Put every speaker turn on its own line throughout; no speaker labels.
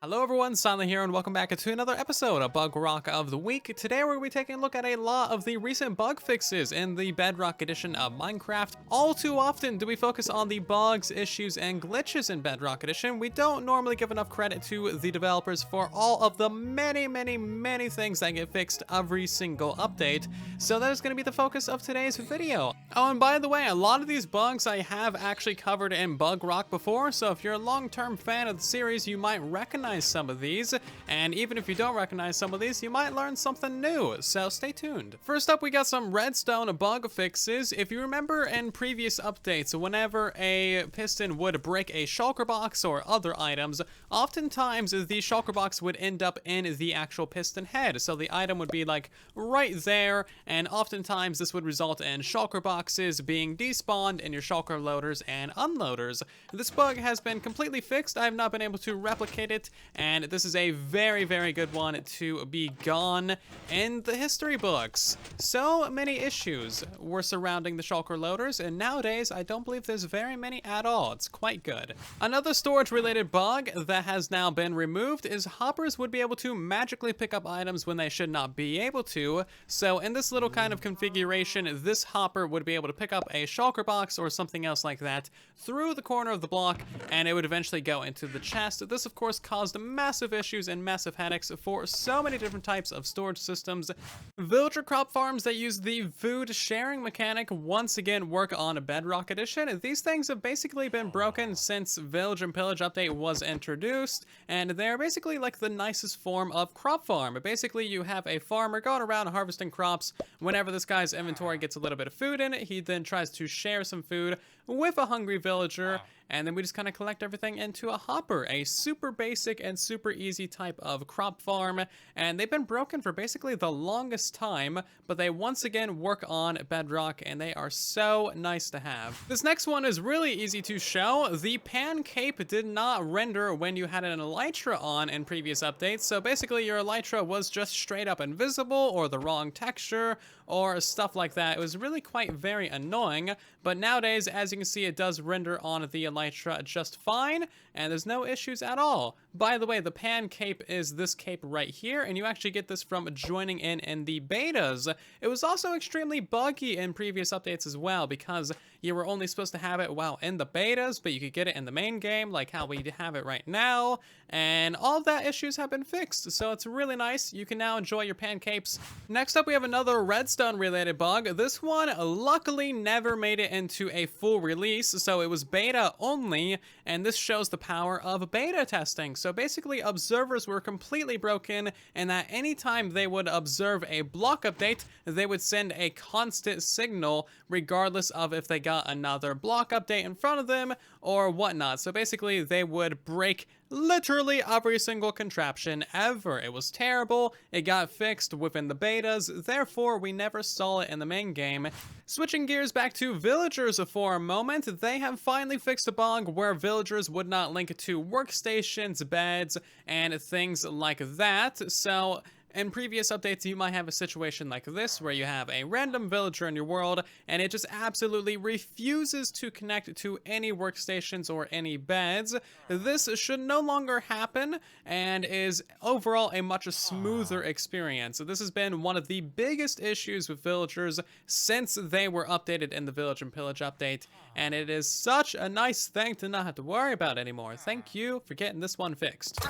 Hello everyone, Silent here, and welcome back to another episode of Bugrock of the Week. Today we're going to be taking a look at a lot of the recent bug fixes in the Bedrock edition of Minecraft. All too often do we focus on the bugs, issues, and glitches in Bedrock edition. We don't normally give enough credit to the developers for all of the many things that get fixed every single update. So that is going to be the focus of today's video. Oh, and by the way, a lot of these bugs I have actually covered in Bugrock before, so if you're a long-term fan of the series, you might recognize some of these, and even if you don't recognize some of these, you might learn something new, so stay tuned. First up, we got some redstone bug fixes. If you remember in previous updates, whenever a piston would break a shulker box or other items, oftentimes the shulker box would end up in the actual piston head, so the item would be like right there, and oftentimes this would result in shulker boxes being despawned in your shulker loaders and unloaders. This bug has been completely fixed. I have not been able to replicate it, and this is a very good one to be gone in the history books. So many issues were surrounding the shulker loaders, and nowadays I don't believe there's very many at all. It's quite good. Another storage related bug that has now been removed is hoppers would be able to magically pick up items when they should not be able to. So in this little kind of configuration, this hopper would be able to pick up a shulker box or something else like that through the corner of the block, and it would eventually go into the chest. This of course caused massive issues and massive headaches for so many different types of storage systems. Villager crop farms that use the food sharing mechanic once again work on a Bedrock edition. These things have basically been broken since Village and Pillage update was introduced, and they're basically like the nicest form of crop farm. Basically, you have a farmer going around harvesting crops. Whenever this guy's inventory gets a little bit of food in it, he then tries to share some food with a hungry villager, and then we just kind of collect everything into a hopper. A super basic and super easy type of crop farm, and they've been broken for basically the longest time, but they once again work on Bedrock, and they are so nice to have. This next one is really easy to show. The pan cape did not render when you had an Elytra on in previous updates, so basically your Elytra was just straight up invisible, or the wrong texture, or stuff like that. It was really quite very annoying, but nowadays, as you can see, it does render on the Elytra just fine, and there's no issues at all. By the way, the pan cape is this cape right here, and you actually get this from joining in the betas. It was also extremely buggy in previous updates as well, because you were only supposed to have it while in the betas, but you could get it in the main game, like how we have it right now, and all of that issues have been fixed, so it's really nice. You can now enjoy your pan capes. Next up, we have another redstone related bug. This one luckily never made it into a full release, so it was beta only, and this shows the power of beta testing. So basically, observers were completely broken, and that anytime they would observe a block update, they would send a constant signal regardless of if they got another block update in front of them or whatnot. So basically, they would break literally every single contraption ever. It was terrible. It got fixed within the betas, therefore we never saw it in the main game. Switching gears back to villagers for a moment, they have finally fixed a bug where villagers would not link to workstations, beds, and things like that. So in previous updates, you might have a situation like this, where you have a random villager in your world, and it just absolutely refuses to connect to any workstations or any beds. This should no longer happen, and is overall a much smoother experience. This has been one of the biggest issues with villagers since they were updated in the Village and Pillage update, and it is such a nice thing to not have to worry about anymore. Thank you for getting this one fixed.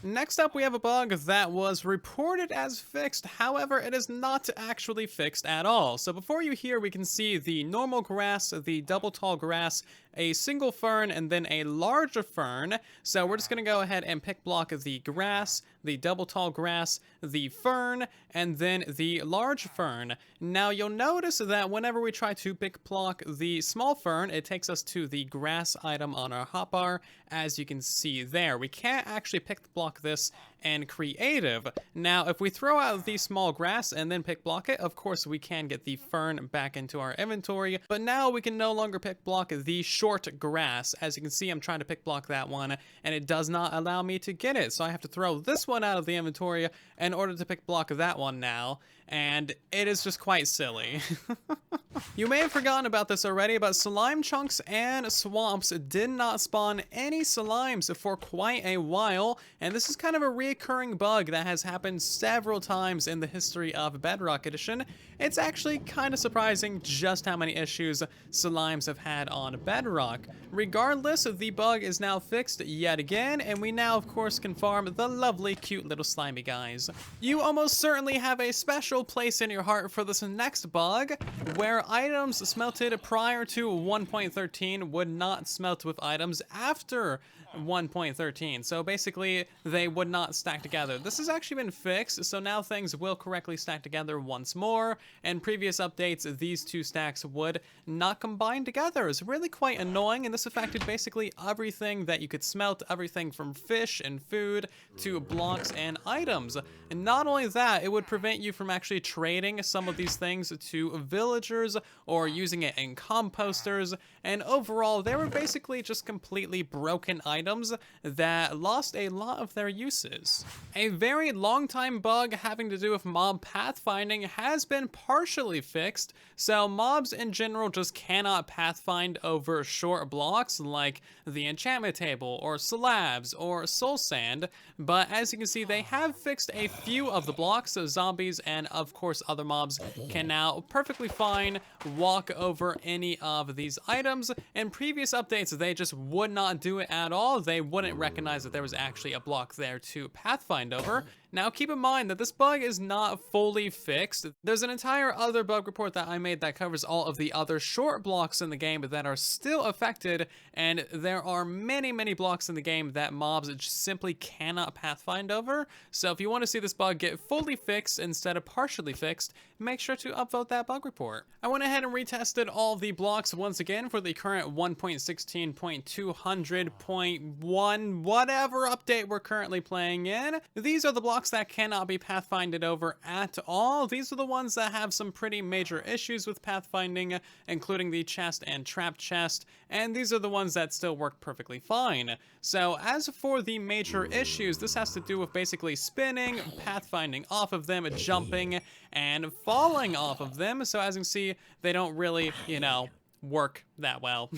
Next up, we have a bug that was reported as fixed, however it is not actually fixed at all. So before you here, we can see the normal grass, the double tall grass, a single fern, and then a larger fern. So we're just gonna go ahead and pick block the grass, the double tall grass, the fern, and then the large fern. Now you'll notice that whenever we try to pick block the small fern, it takes us to the grass item on our hotbar, as you can see there. We can't actually pick block this and creative. Now, if we throw out the small grass and then pick block it, of course we can get the fern back into our inventory, but now we can no longer pick block the short grass. As you can see, I'm trying to pick block that one, and it does not allow me to get it, so I have to throw this one out of the inventory in order to pick block that one now, and it is just quite silly. You may have forgotten about this already, but slime chunks and swamps did not spawn any slimes for quite a while, and this is kind of a recurring bug that has happened several times in the history of Bedrock Edition. It's actually kind of surprising just how many issues slimes have had on Bedrock. Regardless, the bug is now fixed yet again, and we now of course can farm the lovely cute little slimy guys. You almost certainly have a special place in your heart for this next bug, where items smelted prior to 1.13 would not smelt with items after 1.13. So basically, they would not stack together. This has actually been fixed, so now things will correctly stack together once more. In previous updates, these two stacks would not combine together. It's really quite annoying, and this affected basically everything that you could smelt, everything from fish and food to blocks and items. And not only that, it would prevent you from actually trading some of these things to villagers or using it in composters, and overall, they were basically just completely broken items that lost a lot of their uses. A very long time bug having to do with mob pathfinding has been partially fixed, so mobs in general just cannot pathfind over short blocks like the enchantment table or slabs or soul sand, but as you can see, they have fixed a few of the blocks, so zombies and of course other mobs can now perfectly fine walk over any of these items. In previous updates, they just would not do it at all. They wouldn't recognize that there was actually a block there to pathfind over. Now keep in mind that this bug is not fully fixed. There's an entire other bug report that I made that covers all of the other short blocks in the game that are still affected, and there are many blocks in the game that mobs just simply cannot pathfind over. So if you want to see this bug get fully fixed instead of partially fixed, make sure to upvote that bug report. I went ahead and retested all the blocks once again for the current 1.16.200.1 whatever update we're currently playing in. These are the blocks that cannot be pathfinded over at all. These are the ones that have some pretty major issues with pathfinding, including the chest and trap chest, and these are the ones that still work perfectly fine. So as for the major issues, this has to do with basically spinning, pathfinding off of them, jumping, and falling off of them. So as you can see, they don't really, work that well.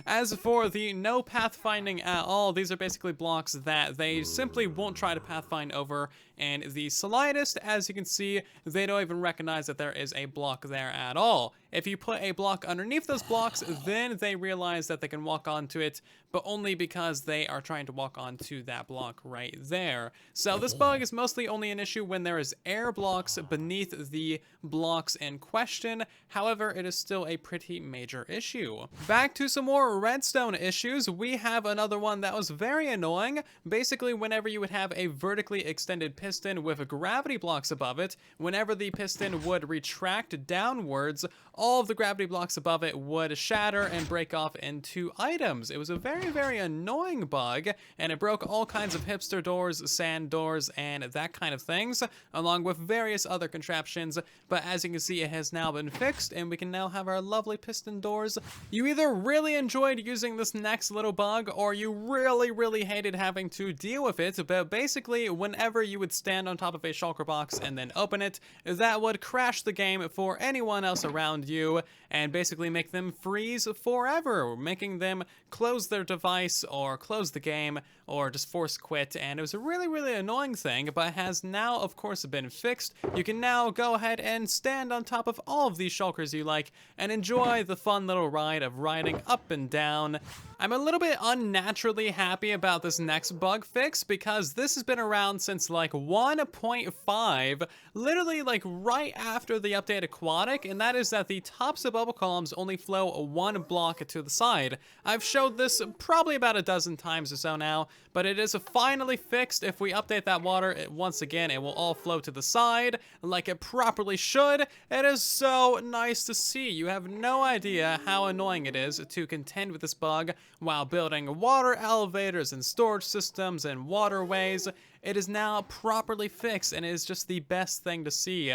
As for the no pathfinding at all, these are basically blocks that they simply won't try to pathfind over, and the slightest, as you can see, they don't even recognize that there is a block there at all. If you put a block underneath those blocks, then they realize that they can walk onto it, but only because they are trying to walk onto that block right there. So this bug is mostly only an issue when there is air blocks beneath the blocks in question. However, it is still a pretty major issue. Back to some more redstone issues, we have another one that was very annoying. Basically, whenever you would have a vertically extended piston with gravity blocks above it, whenever the piston would retract downwards, all of the gravity blocks above it would shatter and break off into items. It was a very annoying bug, and it broke all kinds of hipster doors, sand doors, and that kind of things, along with various other contraptions. But as you can see, it has now been fixed, and we can now have our lovely piston doors. You either really enjoyed using this next little bug, or you really hated having to deal with it. But basically, whenever you would stand on top of a shulker box and then open it, that would crash the game for anyone else around you, and basically make them freeze forever, making them close their device or close the game or just force quit. And it was a really annoying thing, but has now of course been fixed. You can now go ahead and stand on top of all of these shulkers you like and enjoy the fun little ride of riding up and down. I'm a little bit unnaturally happy about this next bug fix because this has been around since like 1.5, literally like right after the update Aquatic, and that is that the tops of bubble columns only flow one block to the side. I've showed this probably about a dozen times or so now, but it is finally fixed. If we update that water, once again, it will all flow to the side like it properly should. It is so nice to see. You have no idea how annoying it is to contend with this bug while building water elevators and storage systems and waterways. It is now properly fixed and it is just the best thing to see.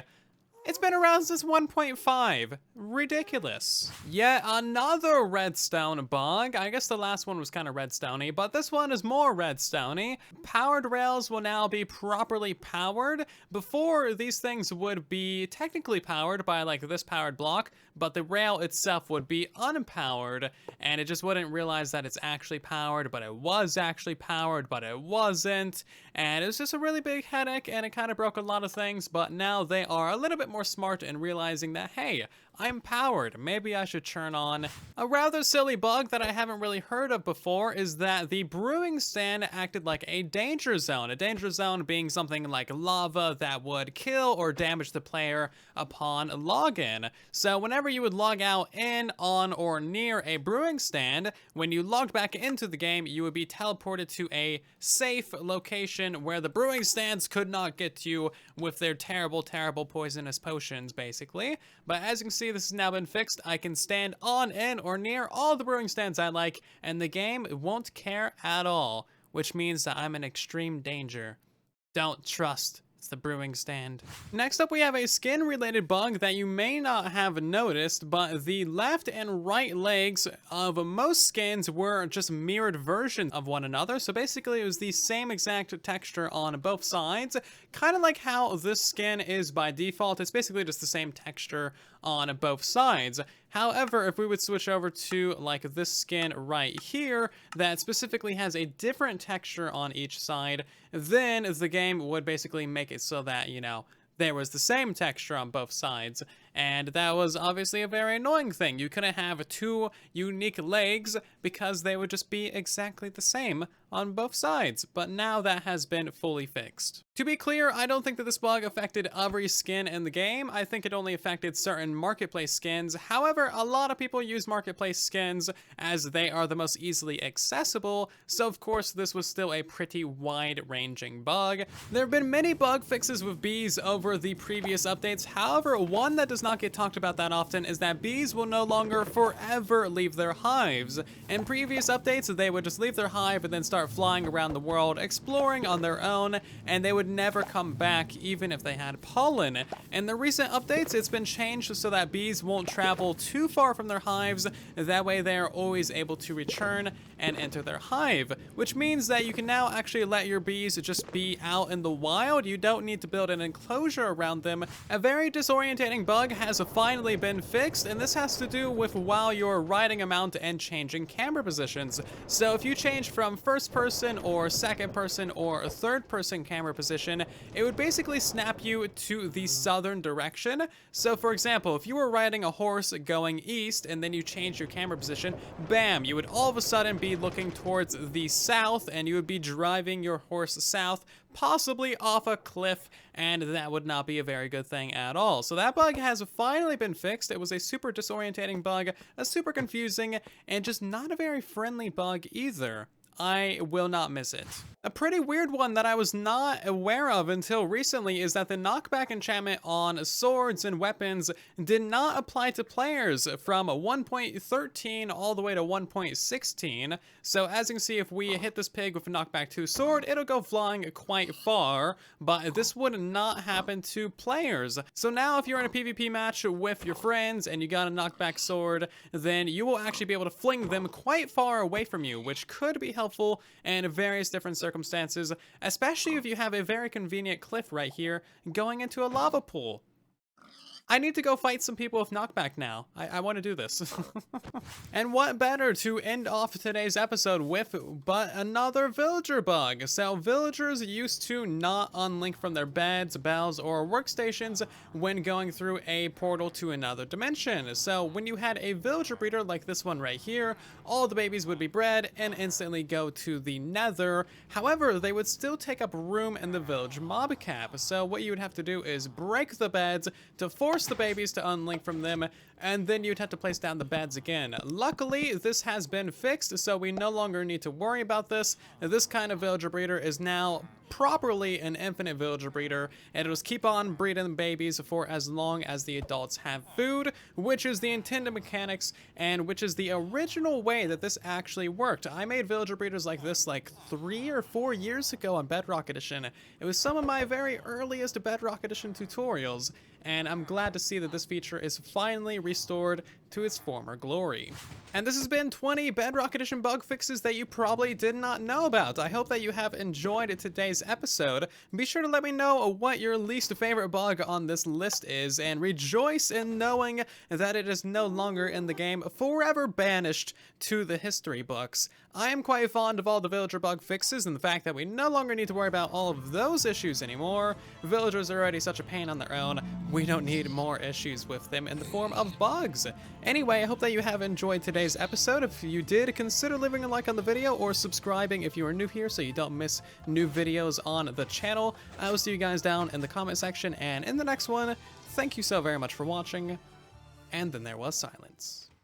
It's been around since 1.5. Ridiculous. Yet another redstone bug. I guess the last one was kind of redstone-y, but this one is more redstone-y. Powered rails will now be properly powered. Before, these things would be technically powered by like this powered block, but the rail itself would be unpowered, and it just wouldn't realize that it's actually powered, but it was actually powered, but it wasn't. And it was just a really big headache, and it kind of broke a lot of things, but now they are a little bit more smart in realizing that, hey, I'm powered. Maybe I should turn on. A rather silly bug that I haven't really heard of before is that the brewing stand acted like a danger zone. A danger zone being something like lava that would kill or damage the player upon login. So whenever you would log out in, on, or near a brewing stand, when you logged back into the game, you would be teleported to a safe location where the brewing stands could not get to you with their terrible, terrible poisonous potions, basically. But as you can see, this has now been fixed. I can stand on, in, or near all the brewing stands I like, and the game won't care at all, which means that I'm in extreme danger. Don't trust the brewing stand. Next up, we have a skin related bug that you may not have noticed, but the left and right legs of most skins were just mirrored versions of one another. So basically it was the same exact texture on both sides, kind of like how this skin is by default. It's basically just the same texture on both sides. However, if we would switch over to like this skin right here that specifically has a different texture on each side, then the game would basically make it so that, you know, there was the same texture on both sides, and that was obviously a very annoying thing. You couldn't have two unique legs because they would just be exactly the same on both sides, but now that has been fully fixed. To be clear, I don't think that this bug affected every skin in the game. I think it only affected certain marketplace skins. However, a lot of people use marketplace skins as they are the most easily accessible, so of course this was still a pretty wide-ranging bug. There have been many bug fixes with bees over the previous updates. However, one that does not get talked about that often is that bees will no longer forever leave their hives. In previous updates, they would just leave their hive and then start flying around the world, exploring on their own, and they would never come back even if they had pollen. In the recent updates, it's been changed so that bees won't travel too far from their hives. That way they are always able to return and enter their hive, which means that you can now actually let your bees just be out in the wild. You don't need to build an enclosure around them. A very disorientating bug has finally been fixed, and this has to do with while you're riding a mount and changing camera positions. So if you change from first person or second person or third person camera position, it would basically snap you to the southern direction. So for example, if you were riding a horse going east and then you change your camera position, bam, you would all of a sudden be looking towards the south and you would be driving your horse south, possibly off a cliff, and that would not be a very good thing at all. So that bug has finally been fixed. It was a super disorientating bug, a super confusing, and just not a very friendly bug either. I will not miss it. A pretty weird one that I was not aware of until recently is that the knockback enchantment on swords and weapons did not apply to players from 1.13 all the way to 1.16. So as you can see, if we hit this pig with a knockback 2 sword, it'll go flying quite far, but this would not happen to players. So now if you're in a PvP match with your friends and you got a knockback sword, then you will actually be able to fling them quite far away from you, which could be helpful in various different circumstances, especially if you have a very convenient cliff right here going into a lava pool. I need to go fight some people with knockback now. I want to do this. And what better to end off today's episode with but another villager bug. So villagers used to not unlink from their beds, bells, or workstations when going through a portal to another dimension. So when you had a villager breeder like this one right here, all the babies would be bred and instantly go to the nether. However, they would still take up room in the village mob cap. So what you would have to do is break the beds to force force the babies to unlink from them, and then you'd have to place down the beds again. Luckily, this has been fixed, so we no longer need to worry about this. This kind of villager breeder is now properly an infinite villager breeder, and it'll just keep on breeding babies for as long as the adults have food, which is the intended mechanics, and which is the original way that this actually worked. I made villager breeders like this like 3 or 4 years ago on Bedrock Edition. It was some of my very earliest Bedrock Edition tutorials, and I'm glad to see that this feature is finally restored to its former glory. And this has been 20 Bedrock Edition bug fixes that you probably did not know about. I hope that you have enjoyed today's episode. Be sure to let me know what your least favorite bug on this list is, and rejoice in knowing that it is no longer in the game, forever banished to the history books. I am quite fond of all the villager bug fixes and the fact that we no longer need to worry about all of those issues anymore. Villagers are already such a pain on their own. We don't need more issues with them in the form of bugs. Anyway, I hope that you have enjoyed today's episode. If you did, consider leaving a like on the video or subscribing if you are new here so you don't miss new videos on the channel. I will see you guys down in the comment section, and in the next one, thank you so very much for watching. And then there was silence.